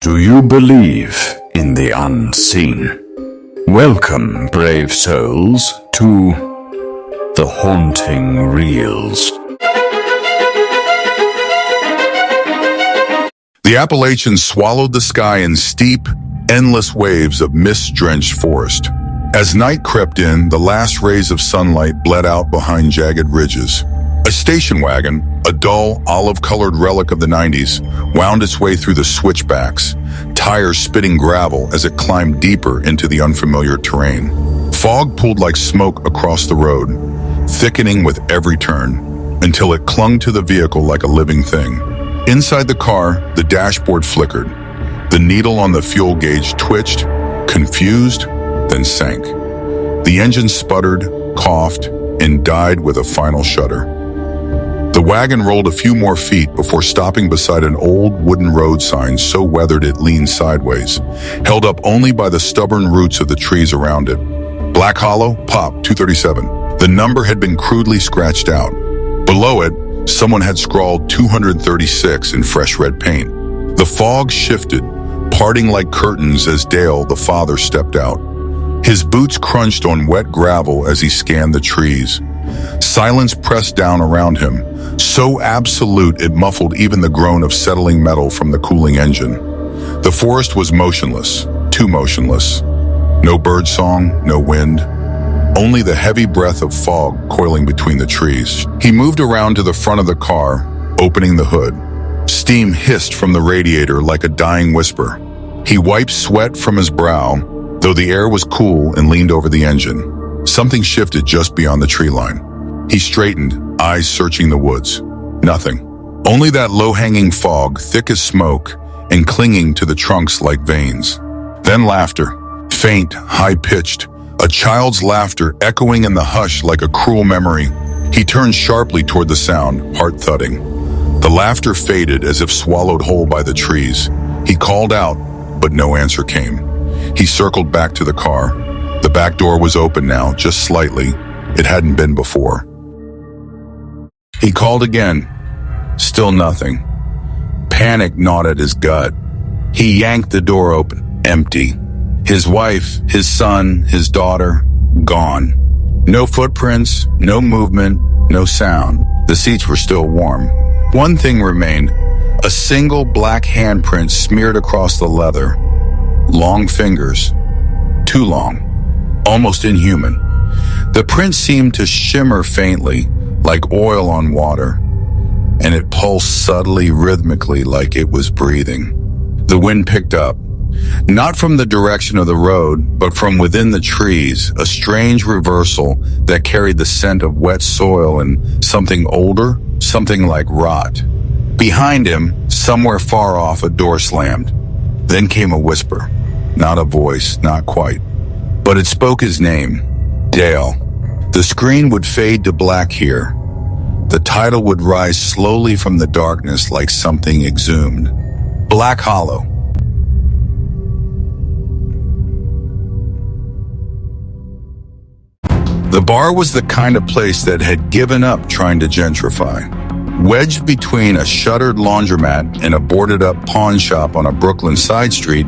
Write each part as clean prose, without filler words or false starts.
Do you believe in the unseen? Welcome, brave souls, to the Haunting Reels. The Appalachians swallowed the sky in steep, endless waves of mist-drenched forest. As night crept in, the last rays of sunlight bled out behind jagged ridges. A station wagon, a dull, olive-colored relic of the 90s, wound its way through the switchbacks, tires spitting gravel as it climbed deeper into the unfamiliar terrain. Fog pulled like smoke across the road, thickening with every turn, until it clung to the vehicle like a living thing. Inside the car, the dashboard flickered. The needle on the fuel gauge twitched, confused, then sank. The engine sputtered, coughed, and died with a final shudder. The wagon rolled a few more feet before stopping beside an old wooden road sign so weathered it leaned sideways, held up only by the stubborn roots of the trees around it. Black Hollow, Pop 237. The number had been crudely scratched out. Below it, someone had scrawled 236 in fresh red paint. The fog shifted, parting like curtains as Dale, the father, stepped out. His boots crunched on wet gravel as he scanned the trees. Silence pressed down around him, so absolute it muffled even the groan of settling metal from the cooling engine. The forest was motionless, too motionless. No birdsong, no wind, only the heavy breath of fog coiling between the trees. He moved around to the front of the car, opening the hood. Steam hissed from the radiator like a dying whisper. He wiped sweat from his brow, though the air was cool, and leaned over the engine. Something shifted just beyond the tree line. He straightened, eyes searching the woods. Nothing. Only that low-hanging fog, thick as smoke, and clinging to the trunks like veins. Then laughter, faint, high-pitched, a child's laughter echoing in the hush like a cruel memory. He turned sharply toward the sound, heart thudding. The laughter faded as if swallowed whole by the trees. He called out, but no answer came. He circled back to the car. The back door was open now, just slightly. It hadn't been before. He called again. Still nothing. Panic gnawed at his gut. He yanked the door open, empty. His wife, his son, his daughter, gone. No footprints, no movement, no sound. The seats were still warm. One thing remained, a single black handprint smeared across the leather. Long fingers, too long, almost inhuman. The print seemed to shimmer faintly, like oil on water, and it pulsed subtly, rhythmically, like it was breathing. The wind picked up, not from the direction of the road, but from within the trees, a strange reversal that carried the scent of wet soil and something older, something like rot. Behind him, somewhere far off, a door slammed. Then came a whisper. Not a voice, not quite. But it spoke his name, Dale. The screen would fade to black here. The title would rise slowly from the darkness like something exhumed. Black Hollow. The bar was the kind of place that had given up trying to gentrify. Wedged between a shuttered laundromat and a boarded-up pawn shop on a Brooklyn side street,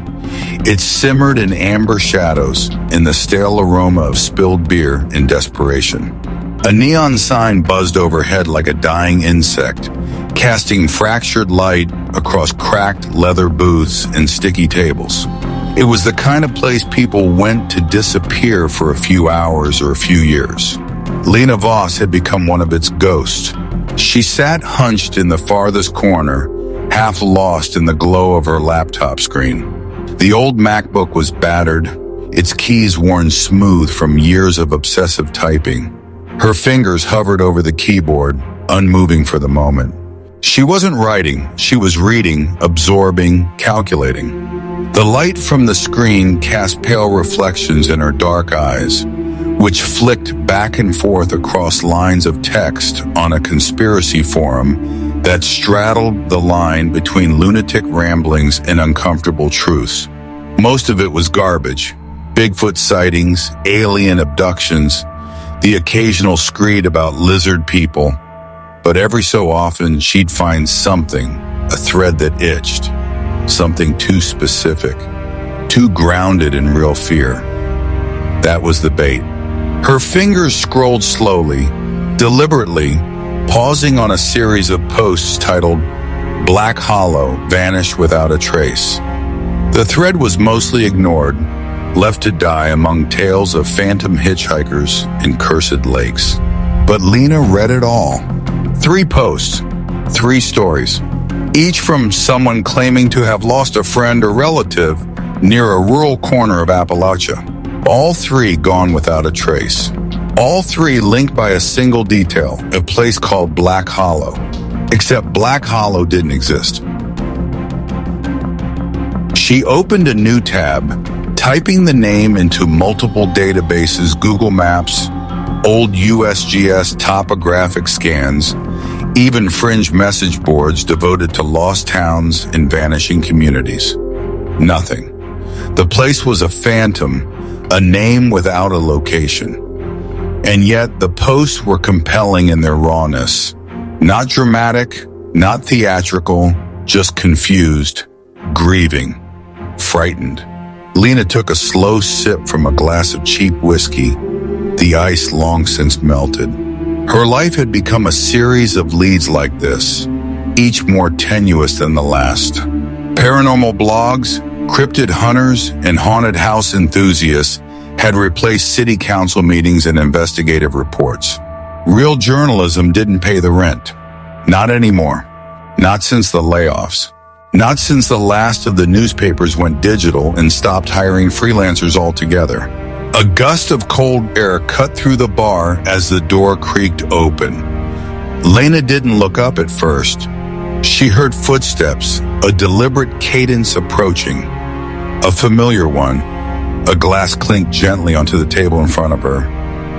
it simmered in amber shadows in the stale aroma of spilled beer and desperation. A neon sign buzzed overhead like a dying insect, casting fractured light across cracked leather booths and sticky tables. It was the kind of place people went to disappear for a few hours or a few years. Lena Voss had become one of its ghosts. She sat hunched in the farthest corner, half lost in the glow of her laptop screen. The old MacBook was battered, its keys worn smooth from years of obsessive typing. Her fingers hovered over the keyboard, unmoving for the moment. She wasn't writing, she was reading, absorbing, calculating. The light from the screen cast pale reflections in her dark eyes, which flicked back and forth across lines of text on a conspiracy forum that straddled the line between lunatic ramblings and uncomfortable truths. Most of it was garbage. Bigfoot sightings, alien abductions, the occasional screed about lizard people. But every so often, she'd find something, a thread that itched. something too specific, too grounded in real fear. That was the bait. Her fingers scrolled slowly, deliberately, pausing on a series of posts titled "Black Hollow Vanished Without a Trace." The thread was mostly ignored, left to die among tales of phantom hitchhikers and cursed lakes. But Lena read it all. 3 posts, 3 stories, each from someone claiming to have lost a friend or relative near a rural corner of Appalachia. All 3 gone without a trace. All 3 linked by a single detail, a place called Black Hollow. Except Black Hollow didn't exist. She opened a new tab, typing the name into multiple databases, Google Maps, old USGS topographic scans, even fringe message boards devoted to lost towns and vanishing communities. Nothing. The place was a phantom, a name without a location. And yet the posts were compelling in their rawness. Not dramatic, not theatrical, just confused, grieving, frightened. Lena took a slow sip from a glass of cheap whiskey, the ice long since melted. Her life had become a series of leads like this, each more tenuous than the last. Paranormal blogs, cryptid hunters, and haunted house enthusiasts had replaced city council meetings and investigative reports. Real journalism didn't pay the rent. Not anymore. Not since the layoffs. Not since the last of the newspapers went digital and stopped hiring freelancers altogether. A gust of cold air cut through the bar as the door creaked open. Lena didn't look up at first. She heard footsteps, a deliberate cadence approaching. A familiar one. A glass clinked gently onto the table in front of her.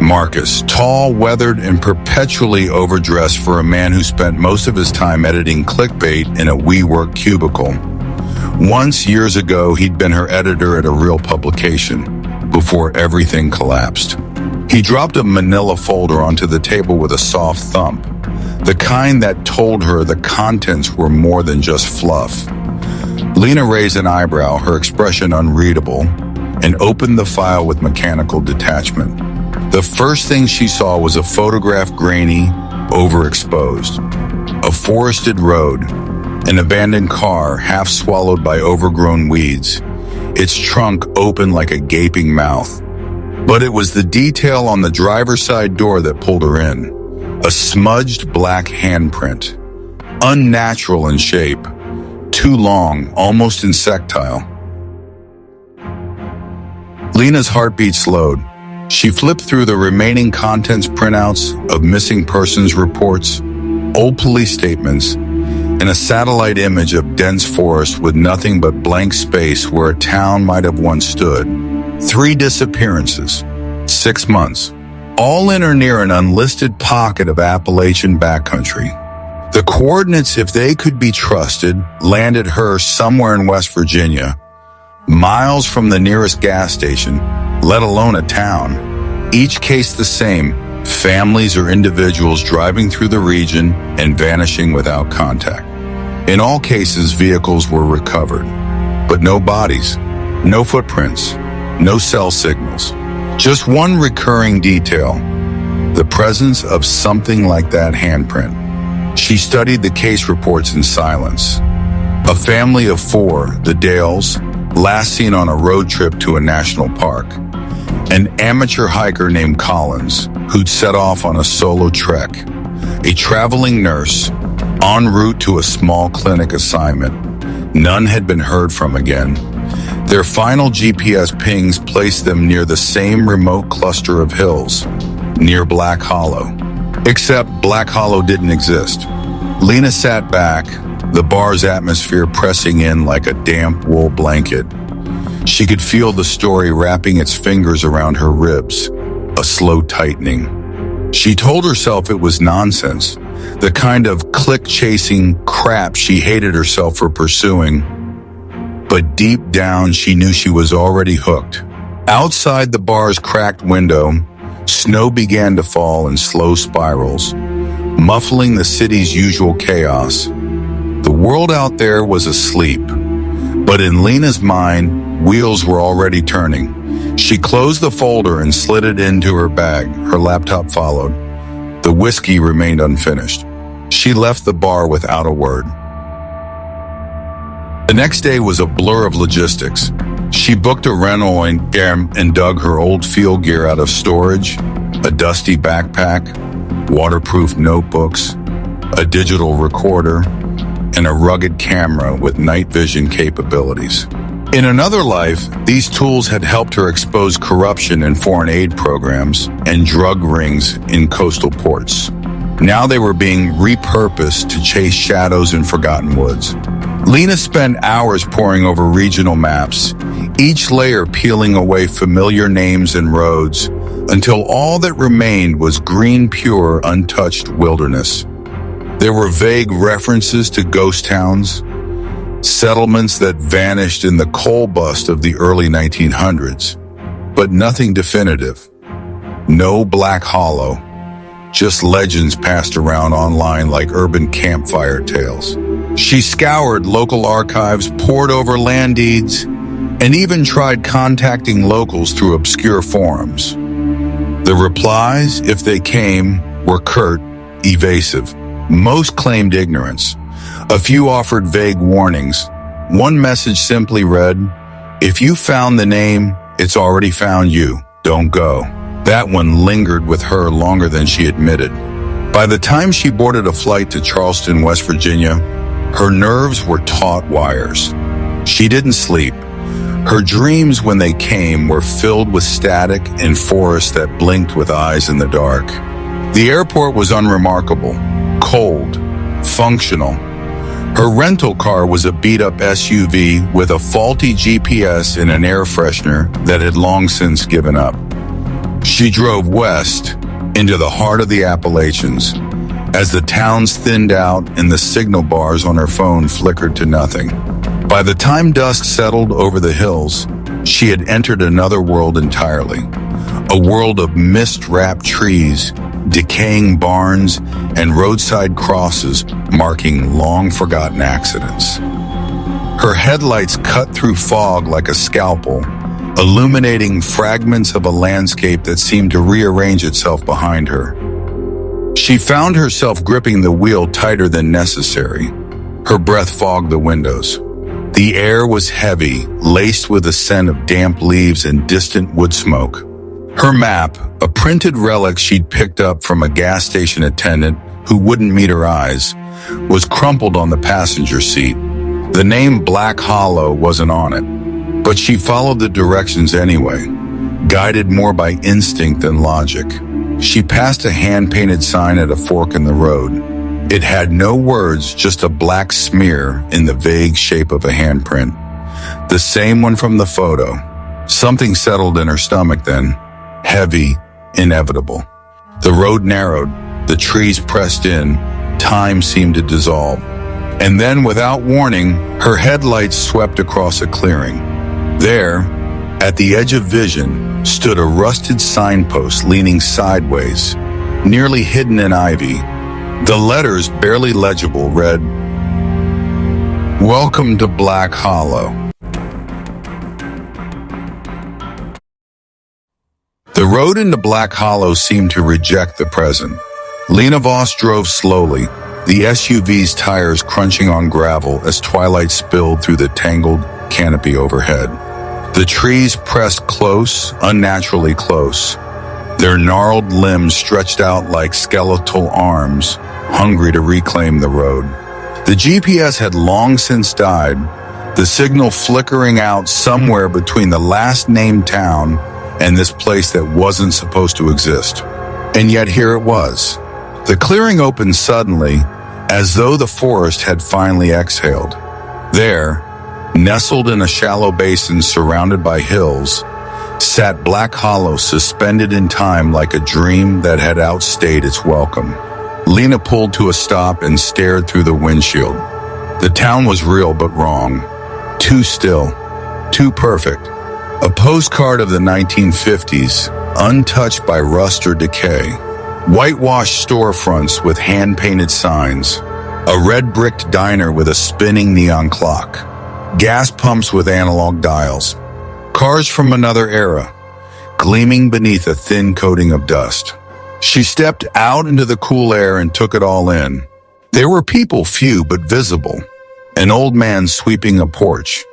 Marcus, tall, weathered, and perpetually overdressed for a man who spent most of his time editing clickbait in a WeWork cubicle. Once, years ago, he'd been her editor at a real publication, before everything collapsed. He dropped a manila folder onto the table with a soft thump, the kind that told her the contents were more than just fluff. Lena raised an eyebrow, her expression unreadable, and opened the file with mechanical detachment. The first thing she saw was a photograph, grainy, overexposed. A forested road, an abandoned car half swallowed by overgrown weeds, its trunk open like a gaping mouth. But it was the detail on the driver's side door that pulled her in. A smudged black handprint, unnatural in shape, too long, almost insectile. Lena's heartbeat slowed. She flipped through the remaining contents printouts of missing persons reports, old police statements, and a satellite image of dense forest with nothing but blank space where a town might have once stood. 3 disappearances, 6 months, all in or near an unlisted pocket of Appalachian backcountry. The coordinates, if they could be trusted, landed her somewhere in West Virginia, miles from the nearest gas station, let alone a town. Each case the same, families or individuals driving through the region and vanishing without contact. In all cases, vehicles were recovered, but no bodies, no footprints, no cell signals. Just one recurring detail, the presence of something like that handprint. She studied the case reports in silence. A family of 4, the Dales, last seen on a road trip to a national park. An amateur hiker named Collins, who'd set off on a solo trek. A traveling nurse, en route to a small clinic assignment. None had been heard from again. Their final GPS pings placed them near the same remote cluster of hills, near Black Hollow. Except Black Hollow didn't exist. Lena sat back, the bar's atmosphere pressing in like a damp wool blanket. She could feel the story wrapping its fingers around her ribs, a slow tightening. She told herself it was nonsense, the kind of click-chasing crap she hated herself for pursuing. But deep down, she knew she was already hooked. Outside the bar's cracked window, snow began to fall in slow spirals, muffling the city's usual chaos. The world out there was asleep, But in Lena's mind, wheels were already turning. She closed the folder and slid it into her bag. Her laptop followed. The whiskey remained unfinished. She left the bar without a word. The next day was a blur of logistics. She booked a rental and dug her old field gear out of storage, a dusty backpack, waterproof notebooks, a digital recorder, and a rugged camera with night vision capabilities. In another life, these tools had helped her expose corruption in foreign aid programs and drug rings in coastal ports. Now they were being repurposed to chase shadows in forgotten woods. Lena spent hours poring over regional maps, each layer peeling away familiar names and roads, until all that remained was green, pure, untouched wilderness. There were vague references to ghost towns, settlements that vanished in the coal bust of the early 1900s, but nothing definitive. No Black Hollow, just legends passed around online like urban campfire tales. She scoured local archives, pored over land deeds, and even tried contacting locals through obscure forums. The replies, if they came, were curt, evasive. Most claimed ignorance. A few offered vague warnings. One message simply read, "If you found the name, it's already found you. Don't go." That one lingered with her longer than she admitted. By the time she boarded a flight to Charleston, West Virginia, her nerves were taut wires. She didn't sleep. Her dreams, when they came, were filled with static and forests that blinked with eyes in the dark. The airport was unremarkable, cold, functional. Her rental car was a beat-up SUV with a faulty GPS and an air freshener that had long since given up. She drove west into the heart of the Appalachians as the towns thinned out and the signal bars on her phone flickered to nothing. By the time dusk settled over the hills, she had entered another world entirely. A world of mist-wrapped trees, decaying barns, and roadside crosses marking long-forgotten accidents. Her headlights cut through fog like a scalpel, illuminating fragments of a landscape that seemed to rearrange itself behind her. She found herself gripping the wheel tighter than necessary. Her breath fogged the windows. The air was heavy, laced with the scent of damp leaves and distant wood smoke. Her map, a printed relic she'd picked up from a gas station attendant who wouldn't meet her eyes, was crumpled on the passenger seat. The name Black Hollow wasn't on it, but she followed the directions anyway, guided more by instinct than logic. She passed a hand-painted sign at a fork in the road. It had no words, just a black smear in the vague shape of a handprint. The same one from the photo. Something settled in her stomach then, heavy, inevitable. The road narrowed, the trees pressed in, time seemed to dissolve. And then, without warning, her headlights swept across a clearing. There, at the edge of vision, stood a rusted signpost leaning sideways, nearly hidden in ivy. The letters, barely legible, read, "Welcome to Black Hollow." The road into Black Hollow seemed to reject the present. Lena Voss drove slowly, the SUV's tires crunching on gravel as twilight spilled through the tangled canopy overhead. The trees pressed close, unnaturally close. Their gnarled limbs stretched out like skeletal arms, hungry to reclaim the road. The GPS had long since died, the signal flickering out somewhere between the last named town and this place that wasn't supposed to exist. And yet here it was. The clearing opened suddenly, as though the forest had finally exhaled. There, nestled in a shallow basin surrounded by hills, sat Black Hollow, suspended in time like a dream that had outstayed its welcome. Lena pulled to a stop and stared through the windshield. The town was real but wrong. Too still. Too perfect. A postcard of the 1950s, untouched by rust or decay. Whitewashed storefronts with hand-painted signs. A red-bricked diner with a spinning neon clock. gas pumps with analog dials, cars from another era, gleaming beneath a thin coating of dust. She stepped out into the cool air and took it all in. There were people, few but visible. An old man sweeping a porch,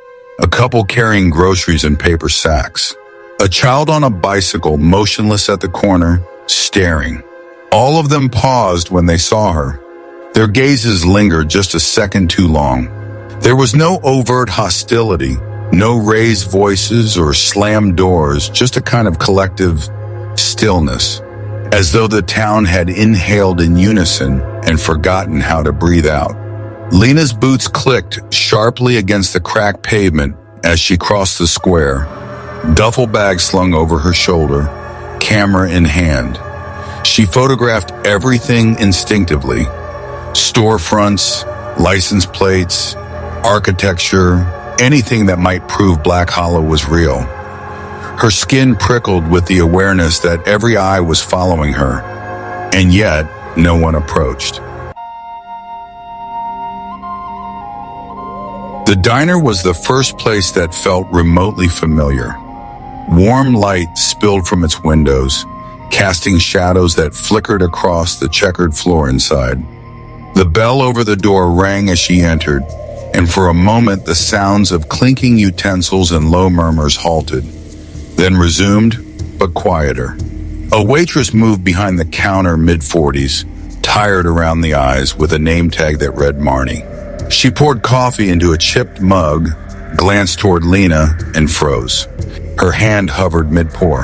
a couple carrying groceries in paper sacks, a child on a bicycle motionless at the corner, staring. All of them paused when they saw her. Their gazes lingered just a second too long. There was no overt hostility, no raised voices or slammed doors, just a kind of collective stillness, as though the town had inhaled in unison and forgotten how to breathe out. Lena's boots clicked sharply against the cracked pavement as she crossed the square, duffel bag slung over her shoulder, camera in hand. She photographed everything instinctively: storefronts, license plates, architecture, anything that might prove Black Hollow was real. Her skin prickled with the awareness that every eye was following her, and yet no one approached. The diner was the first place that felt remotely familiar. Warm light spilled from its windows, casting shadows that flickered across the checkered floor inside. The bell over the door rang as she entered, and for a moment the sounds of clinking utensils and low murmurs halted, then resumed, but quieter. A waitress moved behind the counter, mid-40s, tired around the eyes, with a name tag that read Marnie. She poured coffee into a chipped mug, glanced toward Lena, and froze. Her hand hovered mid-pour.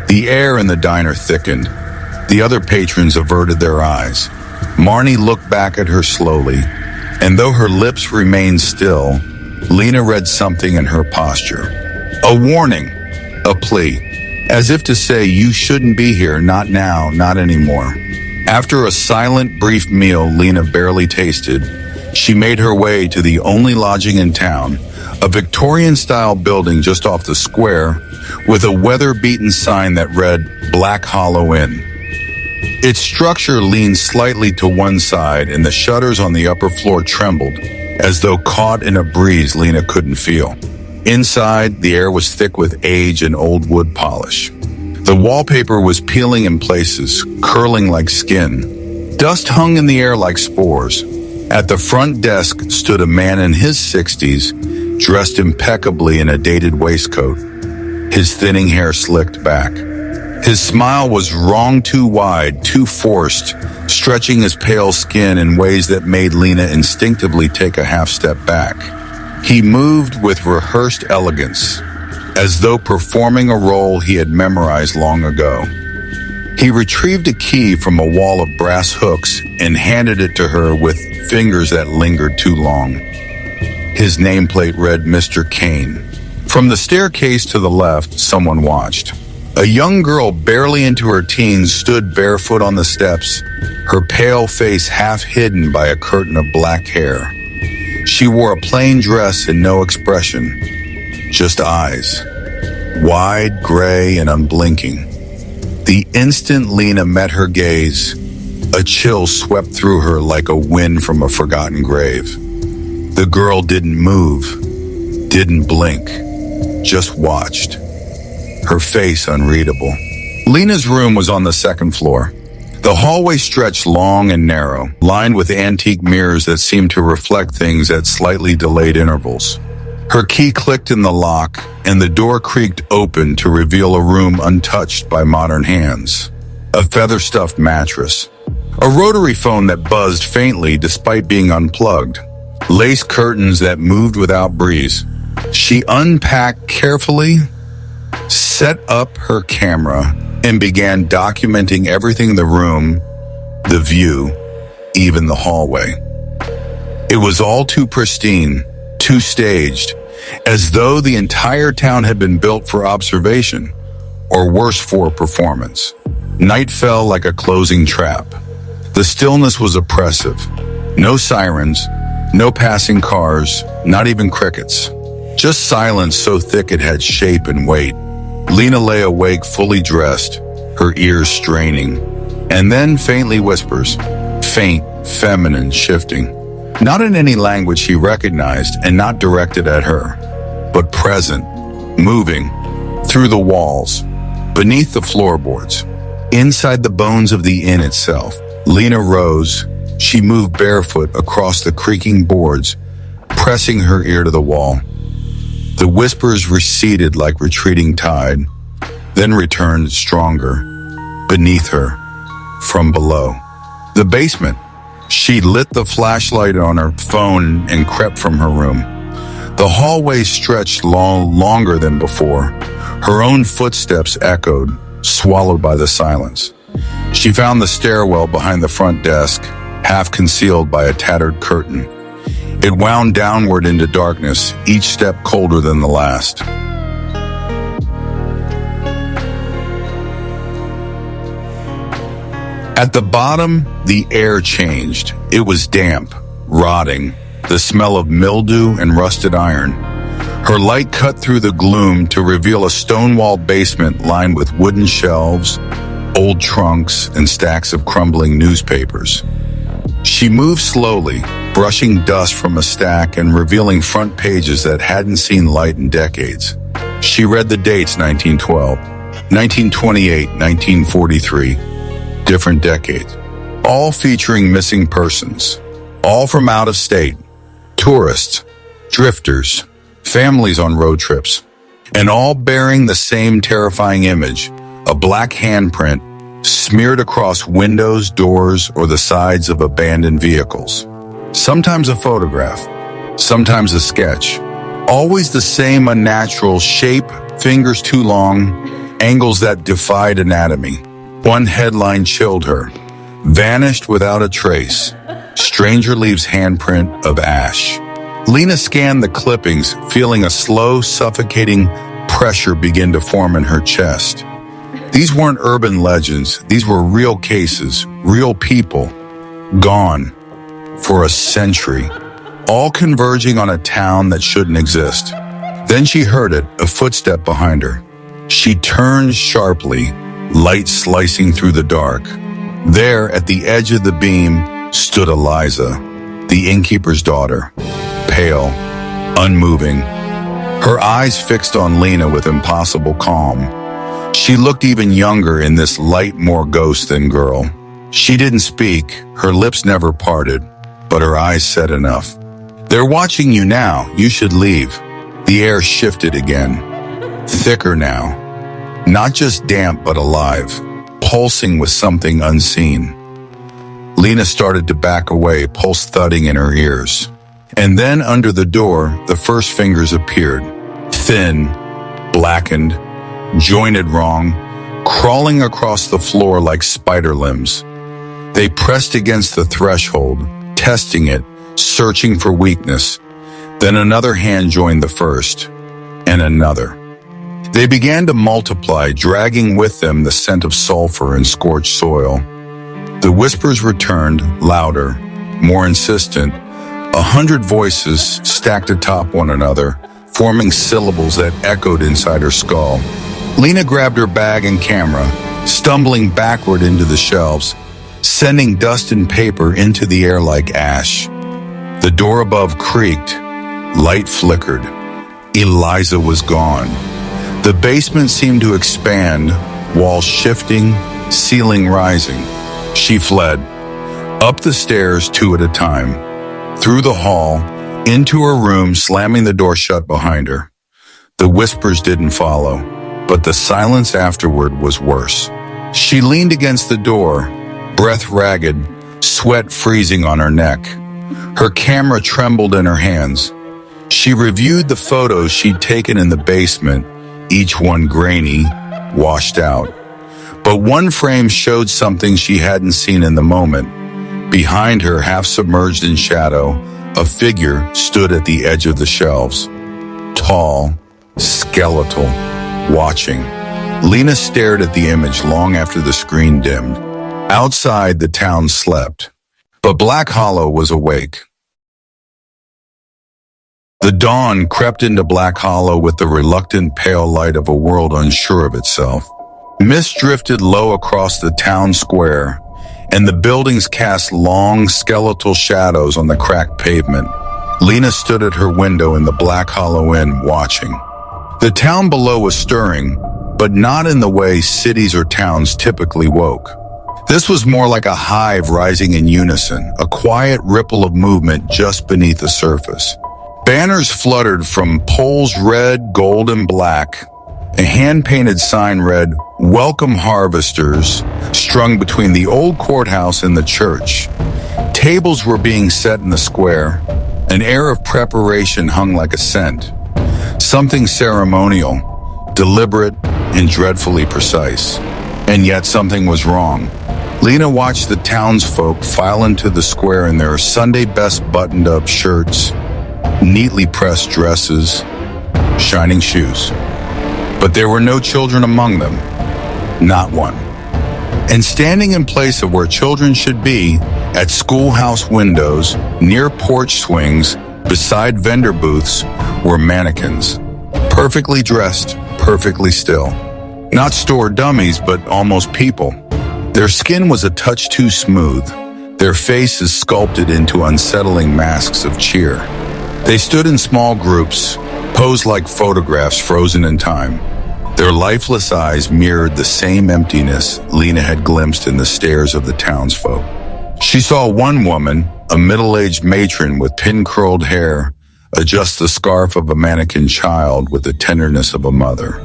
The air in the diner thickened. The other patrons averted their eyes. Marnie looked back at her slowly, and though her lips remained still, Lena read something in her posture. A warning, a plea, as if to say, you shouldn't be here, not now, not anymore. After a silent, brief meal Lena barely tasted, she made her way to the only lodging in town, a Victorian-style building just off the square, with a weather-beaten sign that read Black Hollow Inn. Its structure leaned slightly to one side, and the shutters on the upper floor trembled, as though caught in a breeze Lena couldn't feel. Inside, the air was thick with age and old wood polish. The wallpaper was peeling in places, curling like skin. Dust hung in the air like spores. At the front desk stood a man in his 60s, dressed impeccably in a dated waistcoat, his thinning hair slicked back. His smile was wrong too wide, too forced, stretching his pale skin in ways that made Lena instinctively take a half step back. He moved with rehearsed elegance, as though performing a role he had memorized long ago. He retrieved a key from a wall of brass hooks and handed it to her with fingers that lingered too long. His nameplate read Mr. Kane. From the staircase to the left, someone watched. A young girl barely into her teens stood barefoot on the steps, her pale face half hidden by a curtain of black hair. She wore a plain dress and no expression, just eyes, wide, gray, and unblinking. The instant Lena met her gaze, a chill swept through her like a wind from a forgotten grave. The girl didn't move, didn't blink, just watched, her face unreadable. Lena's room was on the second floor. The hallway stretched long and narrow, lined with antique mirrors that seemed to reflect things at slightly delayed intervals. Her key clicked in the lock, and the door creaked open to reveal a room untouched by modern hands. A feather-stuffed mattress, a rotary phone that buzzed faintly despite being unplugged, lace curtains that moved without breeze. She unpacked carefully, set up her camera, and began documenting everything in the room, the view, even the hallway. It was all too pristine, too staged, as though the entire town had been built for observation, or worse, for performance. Night fell like a closing trap. The stillness was oppressive. No sirens, no passing cars, not even crickets. Just silence so thick it had shape and weight. Lena lay awake, fully dressed, her ears straining, and then faintly whispers, faint, feminine, shifting. Not in any language she recognized and not directed at her, but present, moving, through the walls, beneath the floorboards, inside the bones of the inn itself. Lena rose. She moved barefoot across the creaking boards, pressing her ear to the wall. The whispers receded like retreating tide, then returned stronger, beneath her, from below. The basement. She lit the flashlight on her phone and crept from her room. The hallway stretched longer than before. Her own footsteps echoed, swallowed by the silence. She found the stairwell behind the front desk, half concealed by a tattered curtain. It wound downward into darkness, each step colder than the last. At the bottom, the air changed. It was damp, rotting, the smell of mildew and rusted iron. Her light cut through the gloom to reveal a stone-walled basement lined with wooden shelves, old trunks, and stacks of crumbling newspapers. She moved slowly, brushing dust from a stack and revealing front pages that hadn't seen light in decades. She read the dates: 1912, 1928, 1943. Different decades, all featuring missing persons, all from out of state, tourists, drifters, families on road trips, and all bearing the same terrifying image, a black handprint smeared across windows, doors, or the sides of abandoned vehicles. Sometimes a photograph, sometimes a sketch, always the same unnatural shape, fingers too long, angles that defied anatomy. One headline chilled her. Vanished without a trace. Stranger leaves handprint of ash. Lena scanned the clippings, feeling a slow, suffocating pressure begin to form in her chest. These weren't urban legends. These were real cases, real people, gone for a century, all converging on a town that shouldn't exist. Then she heard it, a footstep behind her. She turned sharply, light slicing through the dark. There, at the edge of the beam, stood Eliza, the innkeeper's daughter, pale, unmoving, her eyes fixed on Lena with impossible calm. She looked even younger in this light, more ghost than girl. She didn't speak, her lips never parted, but her eyes said enough. "They're watching you now, you should leave." The air shifted again, thicker now. Not just damp, but alive, pulsing with something unseen. Lena started to back away, pulse thudding in her ears. And then under the door, the first fingers appeared. Thin, blackened, jointed wrong, crawling across the floor like spider limbs. They pressed against the threshold, testing it, searching for weakness. Then another hand joined the first, and another. They began to multiply, dragging with them the scent of sulfur and scorched soil. The whispers returned, louder, more insistent. 100 voices stacked atop one another, forming syllables that echoed inside her skull. Lena grabbed her bag and camera, stumbling backward into the shelves, sending dust and paper into the air like ash. The door above creaked, light flickered. Eliza was gone. The basement seemed to expand, walls shifting, ceiling rising. She fled, up the stairs 2 at a time, through the hall, into her room, slamming the door shut behind her. The whispers didn't follow, but the silence afterward was worse. She leaned against the door, breath ragged, sweat freezing on her neck. Her camera trembled in her hands. She reviewed the photos she'd taken in the basement, each one grainy, washed out. But one frame showed something she hadn't seen in the moment. Behind her, half submerged in shadow, a figure stood at the edge of the shelves. Tall, skeletal, watching. Lena stared at the image long after the screen dimmed. Outside, the town slept, but Black Hollow was awake. The dawn crept into Black Hollow with the reluctant pale light of a world unsure of itself. Mist drifted low across the town square, and the buildings cast long skeletal shadows on the cracked pavement. Lena stood at her window in the Black Hollow Inn watching. The town below was stirring, but not in the way cities or towns typically woke. This was more like a hive rising in unison, a quiet ripple of movement just beneath the surface. Banners fluttered from poles red, gold, and black. A hand-painted sign read, "Welcome Harvesters," strung between the old courthouse and the church. Tables were being set in the square. An air of preparation hung like a scent. Something ceremonial, deliberate, and dreadfully precise. And yet something was wrong. Lena watched the townsfolk file into the square in their Sunday best buttoned-up shirts, neatly pressed dresses, shining shoes. But there were no children among them. Not one. And standing in place of where children should be, at schoolhouse windows, near porch swings, beside vendor booths, were mannequins. Perfectly dressed, perfectly still. Not store dummies, but almost people. Their skin was a touch too smooth, their faces sculpted into unsettling masks of cheer. They stood in small groups, posed like photographs frozen in time. Their lifeless eyes mirrored the same emptiness Lena had glimpsed in the stares of the townsfolk. She saw one woman, a middle-aged matron with pin-curled hair, adjust the scarf of a mannequin child with the tenderness of a mother.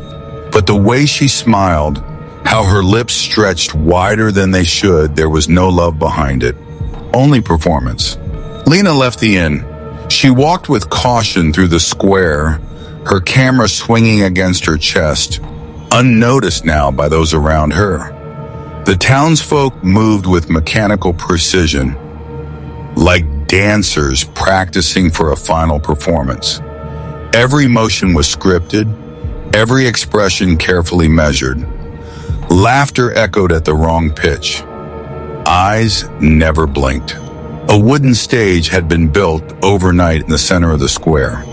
But the way she smiled, how her lips stretched wider than they should, there was no love behind it. Only performance. Lena left the inn. She walked with caution through the square, her camera swinging against her chest, unnoticed now by those around her. The townsfolk moved with mechanical precision, like dancers practicing for a final performance. Every motion was scripted, every expression carefully measured. Laughter echoed at the wrong pitch. Eyes never blinked. A wooden stage had been built overnight in the center of the square.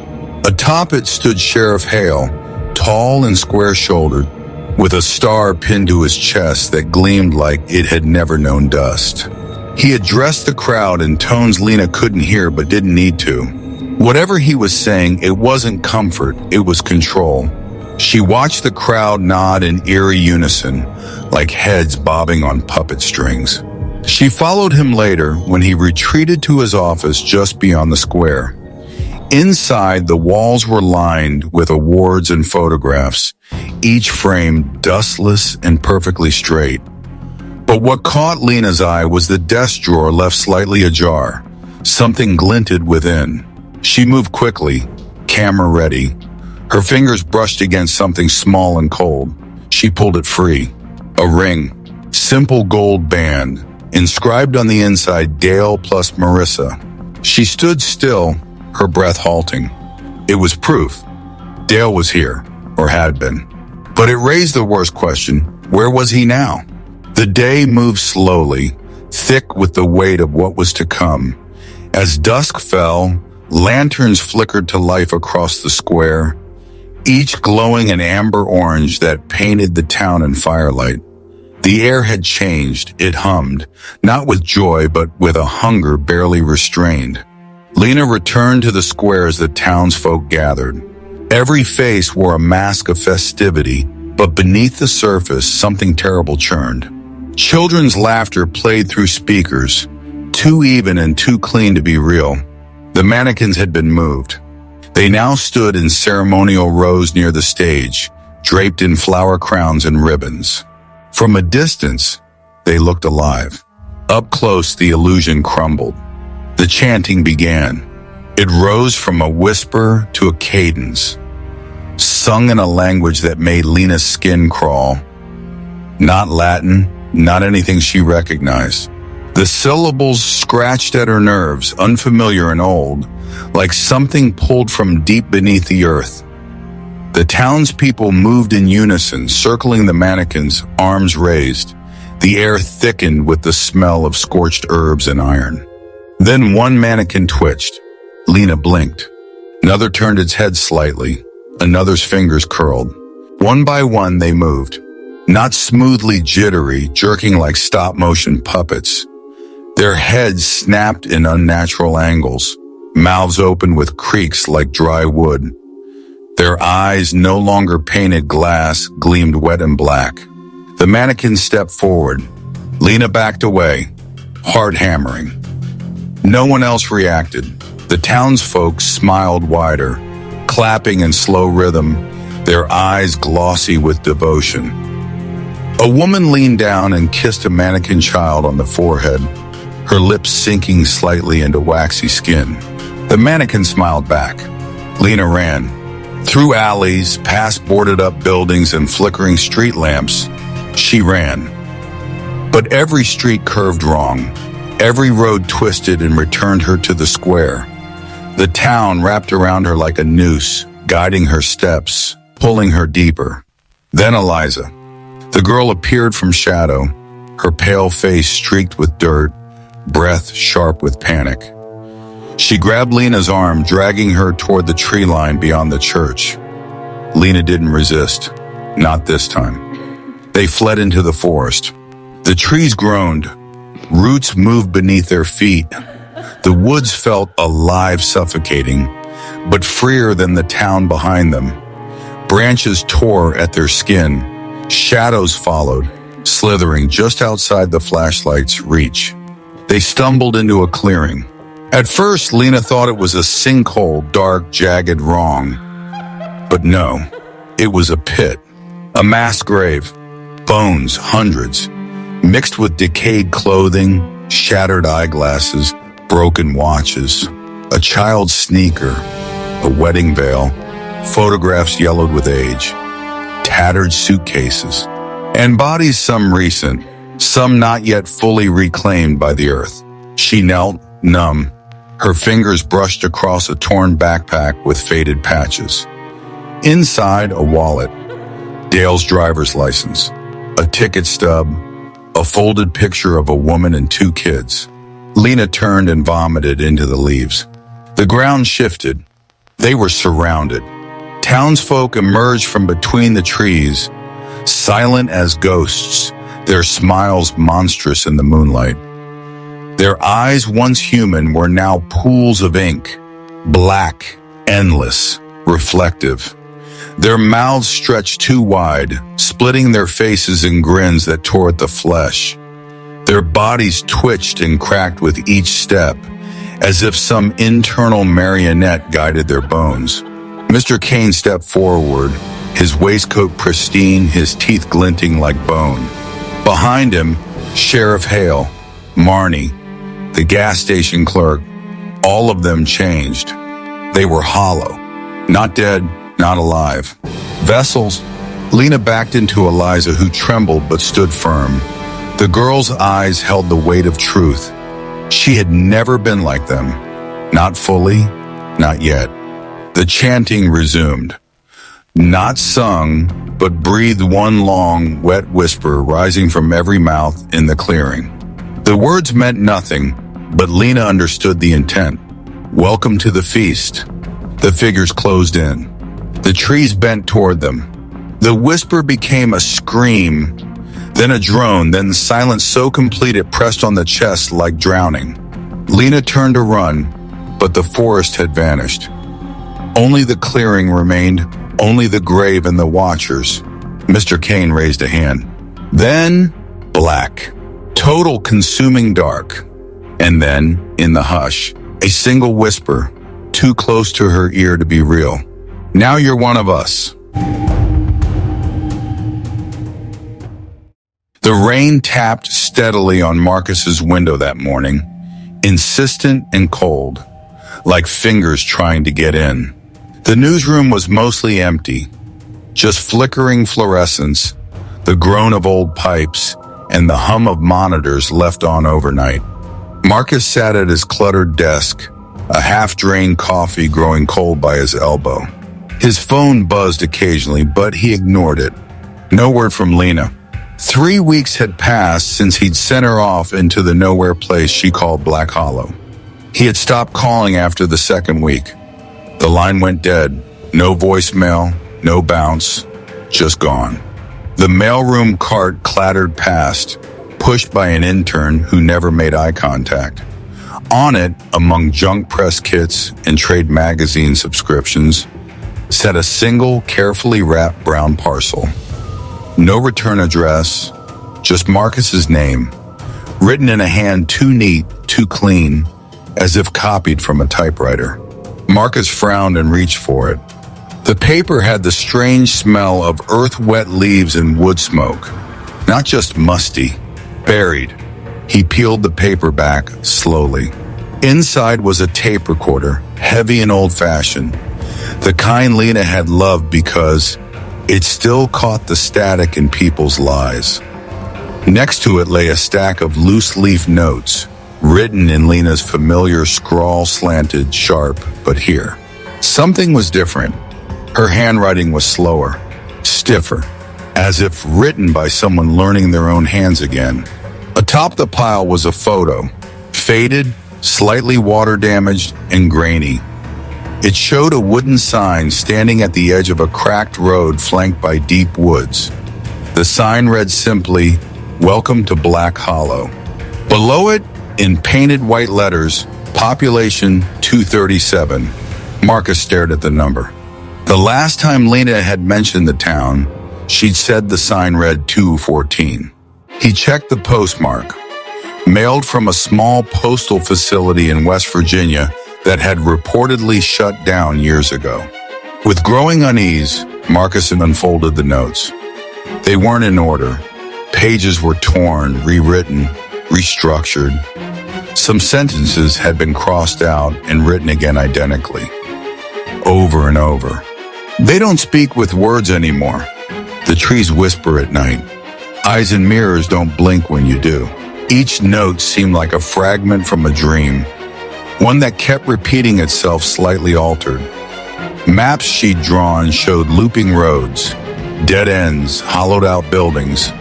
Atop it stood Sheriff Hale, tall and square-shouldered, with a star pinned to his chest that gleamed like it had never known dust. He addressed the crowd in tones Lena couldn't hear but didn't need to. Whatever he was saying, it wasn't comfort, it was control. She watched the crowd nod in eerie unison, like heads bobbing on puppet strings. She followed him later when he retreated to his office just beyond the square. Inside, the walls were lined with awards and photographs, each frame dustless and perfectly straight. But what caught Lena's eye was the desk drawer left slightly ajar. Something glinted within. She moved quickly, camera ready. Her fingers brushed against something small and cold. She pulled it free. A ring. Simple gold band. Inscribed on the inside, Dale plus Marissa. She stood still, her breath halting. It was proof. Dale was here, or had been. But it raised the worst question, where was he now? The day moved slowly, thick with the weight of what was to come. As dusk fell, lanterns flickered to life across the square, each glowing an amber orange that painted the town in firelight. The air had changed, it hummed, not with joy but with a hunger barely restrained. Lena returned to the square as the townsfolk gathered. Every face wore a mask of festivity, but beneath the surface something terrible churned. Children's laughter played through speakers, too even and too clean to be real. The mannequins had been moved. They now stood in ceremonial rows near the stage, draped in flower crowns and ribbons. From a distance, they looked alive. Up close, the illusion crumbled. The chanting began. It rose from a whisper to a cadence, sung in a language that made Lena's skin crawl. Not Latin, not anything she recognized. The syllables scratched at her nerves, unfamiliar and old, like something pulled from deep beneath the earth. The townspeople moved in unison, circling the mannequins, arms raised. The air thickened with the smell of scorched herbs and iron. Then one mannequin twitched. Lena blinked. Another turned its head slightly. Another's fingers curled. One by one they moved. not smoothly jittery, jerking like stop-motion puppets. Their heads snapped in unnatural angles, mouths open with creaks like dry wood. Their eyes, no longer painted glass, gleamed wet and black. The mannequin stepped forward. Lena backed away, heart hammering. No one else reacted. The townsfolk smiled wider, clapping in slow rhythm, their eyes glossy with devotion. A woman leaned down and kissed a mannequin child on the forehead, her lips sinking slightly into waxy skin. The mannequin smiled back. Lena ran. Through alleys, past boarded-up buildings and flickering street lamps, she ran. But every street curved wrong. Every road twisted and returned her to the square. The town wrapped around her like a noose, guiding her steps, pulling her deeper. Then Eliza. The girl appeared from shadow, her pale face streaked with dirt, breath sharp with panic. She grabbed Lena's arm, dragging her toward the tree line beyond the church. Lena didn't resist. Not this time. They fled into the forest. The trees groaned. Roots moved beneath their feet. The woods felt alive, suffocating, but freer than the town behind them. Branches tore at their skin. Shadows followed, slithering just outside the flashlight's reach. They stumbled into a clearing. At first, Lena thought it was a sinkhole, dark, jagged, wrong. But no, it was a pit, a mass grave, bones, hundreds, mixed with decayed clothing, shattered eyeglasses, broken watches, a child's sneaker, a wedding veil, photographs yellowed with age, tattered suitcases, and bodies, some recent, some not yet fully reclaimed by the earth. She knelt, numb, her fingers brushed across a torn backpack with faded patches. Inside, a wallet, Dale's driver's license, a ticket stub, a folded picture of a woman and two kids. Lena turned and vomited into the leaves. The ground shifted. They were surrounded. Townsfolk emerged from between the trees, silent as ghosts, their smiles monstrous in the moonlight. Their eyes, once human, were now pools of ink, black, endless, reflective. Their mouths stretched too wide, splitting their faces in grins that tore at the flesh. Their bodies twitched and cracked with each step, as if some internal marionette guided their bones. Mr. Kane stepped forward, his waistcoat pristine, his teeth glinting like bone. Behind him, Sheriff Hale, Marnie, the gas station clerk, all of them changed. They were hollow, not dead, not alive. Vessels. Lena backed into Eliza, who trembled but stood firm. The girl's eyes held the weight of truth. She had never been like them. Not fully, not yet. The chanting resumed. Not sung, but breathed one long, wet whisper rising from every mouth in the clearing. The words meant nothing, but Lena understood the intent. Welcome to the feast. The figures closed in. The trees bent toward them. The whisper became a scream, then a drone, then silence so complete it pressed on the chest like drowning. Lena turned to run, but the forest had vanished. Only the clearing remained, only the grave and the watchers. Mr. Kane raised a hand. Then, black. Total consuming dark. And then, in the hush, a single whisper, too close to her ear to be real. Now you're one of us. The rain tapped steadily on Marcus's window that morning, insistent and cold, like fingers trying to get in. The newsroom was mostly empty, just flickering fluorescence, the groan of old pipes, and the hum of monitors left on overnight. Marcus sat at his cluttered desk, a half-drained coffee growing cold by his elbow. His phone buzzed occasionally, but he ignored it. No word from Lena. 3 weeks had passed since he'd sent her off into the nowhere place she called Black Hollow. He had stopped calling after the second week. The line went dead. No voicemail, no bounce, just gone. The mailroom cart clattered past, pushed by an intern who never made eye contact. On it, among junk press kits and trade magazine subscriptions, sat a single, carefully wrapped brown parcel. No return address, just Marcus's name, written in a hand too neat, too clean, as if copied from a typewriter. Marcus frowned and reached for it. The paper had the strange smell of earth-wet leaves and wood smoke, not just musty, buried. He peeled the paper back slowly. Inside was a tape recorder, heavy and old-fashioned, the kind Lena had loved because it still caught the static in people's lies. Next to it lay a stack of loose-leaf notes, written in Lena's familiar scrawl, slanted, sharp, but here. Something was different. Her handwriting was slower, stiffer, as if written by someone learning their own hands again. Atop the pile was a photo, faded, slightly water-damaged, and grainy. It showed a wooden sign standing at the edge of a cracked road flanked by deep woods. The sign read simply, "Welcome to Black Hollow." Below it, in painted white letters, population 237. Marcus stared at the number. The last time Lena had mentioned the town, she'd said the sign read 214. He checked the postmark, mailed from a small postal facility in West Virginia that had reportedly shut down years ago. With growing unease, Marcus unfolded the notes. They weren't in order. Pages were torn, rewritten, restructured. Some sentences had been crossed out and written again identically, over and over. They don't speak with words anymore. The trees whisper at night. Eyes in mirrors don't blink when you do. Each note seemed like a fragment from a dream, one that kept repeating itself slightly altered. Maps she'd drawn showed looping roads, dead ends, hollowed-out buildings.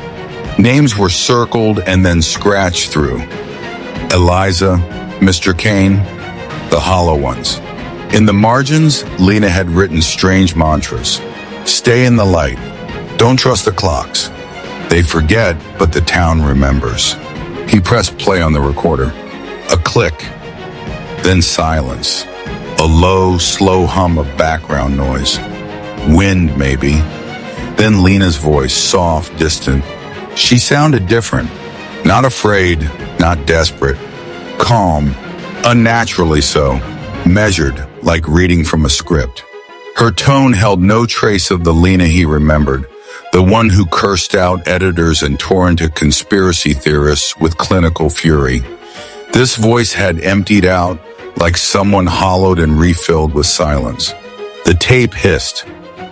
Names were circled and then scratched through. Eliza, Mr. Kane, the hollow ones. In the margins, Lena had written strange mantras. Stay in the light. Don't trust the clocks. They forget, but the town remembers. He pressed play on the recorder. A click, then silence. A low, slow hum of background noise. Wind, maybe. Then Lena's voice, soft, distant. She sounded different. Not afraid, not desperate. Calm, unnaturally so. Measured, like reading from a script. Her tone held no trace of the Lena he remembered, the one who cursed out editors and tore into conspiracy theorists with clinical fury. This voice had emptied out, like someone hollowed and refilled with silence. The tape hissed.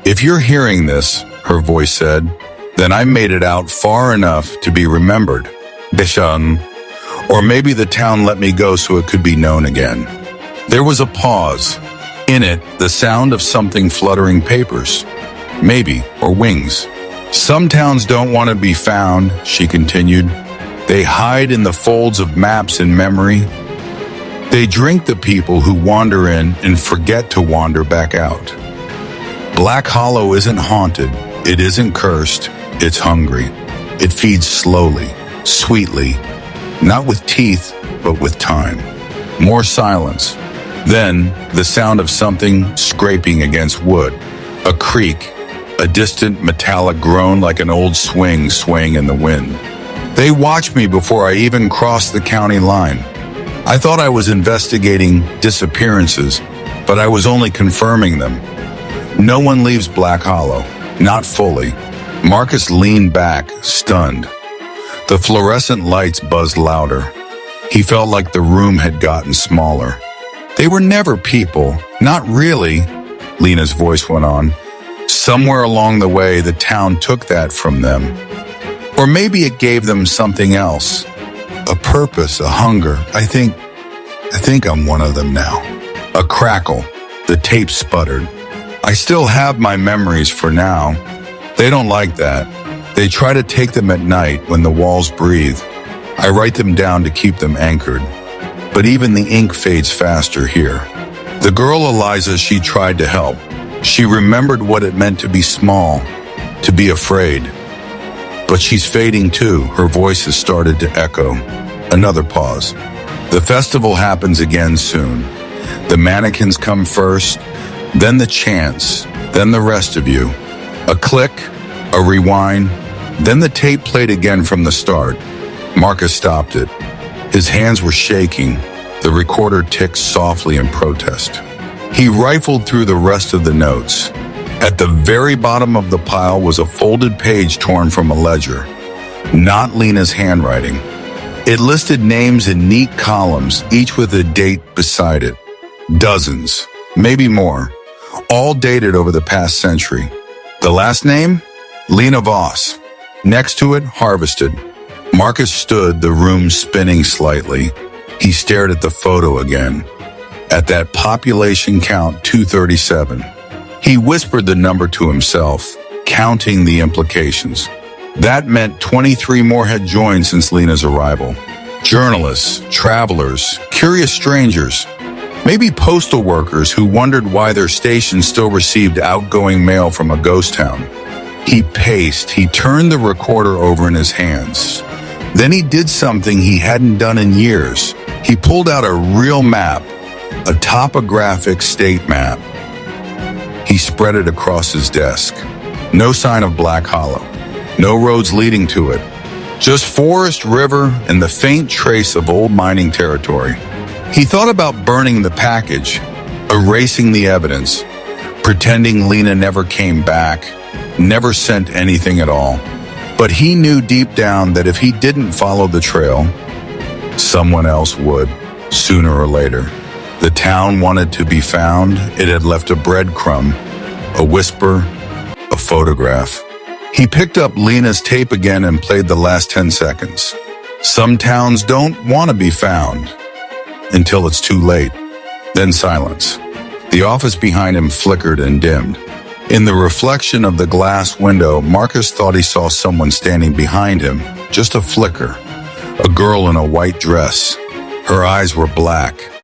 If you're hearing this, her voice said, then I made it out far enough to be remembered. Bishan. Or maybe the town let me go so it could be known again. There was a pause. In it, the sound of something fluttering papers. Maybe, or wings. Some towns don't want to be found, she continued. They hide in the folds of maps in memory. They drink the people who wander in and forget to wander back out. Black Hollow isn't haunted. It isn't cursed. It's hungry. It feeds slowly, sweetly, not with teeth, but with time. More silence. Then, the sound of something scraping against wood. A creak, a distant metallic groan like an old swing swaying in the wind. They watched me before I even crossed the county line. I thought I was investigating disappearances, but I was only confirming them. No one leaves Black Hollow, not fully. Marcus leaned back, stunned. The fluorescent lights buzzed louder. He felt like the room had gotten smaller. They were never people, not really, Lena's voice went on. Somewhere along the way, the town took that from them. Or maybe it gave them something else. A purpose, a hunger. I think I'm one of them now. A crackle. The tape sputtered. I still have my memories for now. They don't like that. They try to take them at night when the walls breathe. I write them down to keep them anchored. But even the ink fades faster here. The girl Eliza, she tried to help. She remembered what it meant to be small, to be afraid. But she's fading too. Her voice has started to echo. Another pause. The festival happens again soon. The mannequins come first, then the chants, then the rest of you. A click, a rewind, then the tape played again from the start. Marcus stopped it. His hands were shaking. The recorder ticked softly in protest. He rifled through the rest of the notes. At the very bottom of the pile was a folded page torn from a ledger. Not Lena's handwriting. It listed names in neat columns, each with a date beside it. Dozens, maybe more, all dated over the past century. The last name? Lena Voss. Next to it, harvested. Marcus stood, the room spinning slightly. He stared at the photo again. At that population count 237. He whispered the number to himself, counting the implications. That meant 23 more had joined since Lena's arrival. Journalists, travelers, curious strangers, maybe postal workers who wondered why their station still received outgoing mail from a ghost town. He paced, he turned the recorder over in his hands. Then he did something he hadn't done in years. He pulled out a real map, a topographic state map. He spread it across his desk. No sign of Black Hollow. No roads leading to it. Just forest, river, and the faint trace of old mining territory. He thought about burning the package, erasing the evidence, pretending Lena never came back, never sent anything at all. But he knew deep down that if he didn't follow the trail, someone else would, sooner or later. The town wanted to be found. It had left a breadcrumb, a whisper, a photograph. He picked up Lena's tape again and played the last 10 seconds. Some towns don't want to be found until it's too late. Then silence. The office behind him flickered and dimmed. In the reflection of the glass window, Marcus thought he saw someone standing behind him, just a flicker. A girl in a white dress. Her eyes were black,